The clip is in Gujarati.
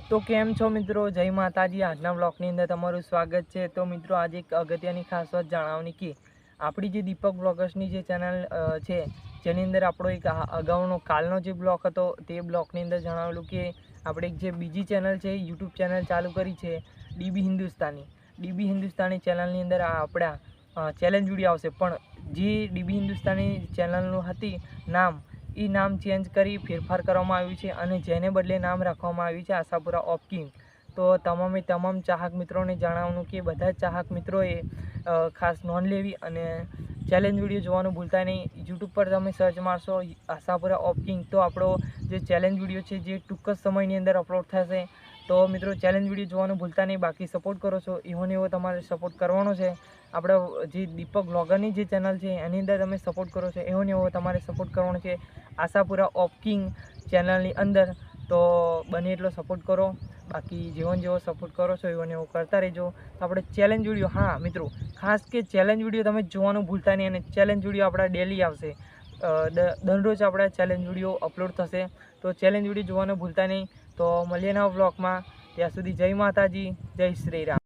તો કેમ છો મિત્રો? જય માતાજી। આજના બ્લોગની અંદર તમારું સ્વાગત છે। તો મિત્રો આજે એક અગત્યની ખાસ વાત જણાવવાની કે આપણી જે દીપક બ્લોગર્સની જે ચેનલ છે જેની અંદર આપણો એક અગાઉનો કાલનો જે બ્લોગ હતો તે બ્લોગની અંદર જણાવેલું કે આપણે એક જે બીજી ચેનલ છે યુટ્યુબ ચેનલ ચાલુ કરી છે ડીબી હિન્દુસ્તાની ચેનલની અંદર આપણા ચેલેન્જ વિડીયો આવશે। પણ જે ડીબી હિન્દુસ્તાની ચેનલનું હતી નામ ચેન્જ કરી ફેરફાર કરવામાં આવ્યું છે અને જેને બદલે નામ રાખવામાં આવ્યું છે આશાપુરા ઓફ કિંગ। તો તમામ ચાહક મિત્રોને જણાવવાનું કે બધા જ ચાહક મિત્રોએ ખાસ નોંધ લેવી અને ચેલેન્જ વિડીયો જોવાનું ભૂલતા નહીં। યુટ્યુબ પર તમે સર્ચ મારશો આશાપુરા ઓફ કિંગ તો આપણો જે ચેલેન્જ વિડીયો છે જે ટૂંક જ સમયની અંદર અપલોડ થશે। તો મિત્રો ચેલેન્જ વિડીયો જોવાનું ભૂલતા નહીં। બાકી સપોર્ટ કરો છો એવો ને એવો તમારે સપોર્ટ કરવાનો છે। આપણે જે દીપક બ્લોગરની જે ચેનલ છે એની અંદર તમે સપોર્ટ કરો છો એવો ને એવો તમારે સપોર્ટ કરવાનો છે આશાપુરા ઓફ કિંગ ચેનલની અંદર। તો બને એટલો સપોર્ટ કરો। બાકી જેવો સપોર્ટ કરો છો એવો ને એવો કરતા રહેજો। તો આપણે ચેલેન્જ વિડીયો, હા મિત્રો ખાસ કે ચેલેન્જ વિડીયો તમે જોવાનું ભૂલતા નહીં અને ચેલેન્જ વિડીયો આપણા ડેલી આવશે। દરરોજ આપણા ચેલેન્જ વિડીયો અપલોડ થશે તો ચેલેન્જ વિડીયો જોવાનું ભૂલતા નહીં। તો મળીએ નવા બ્લોગમાં, ત્યાં સુધી જય માતાજી, જય શ્રી રામ।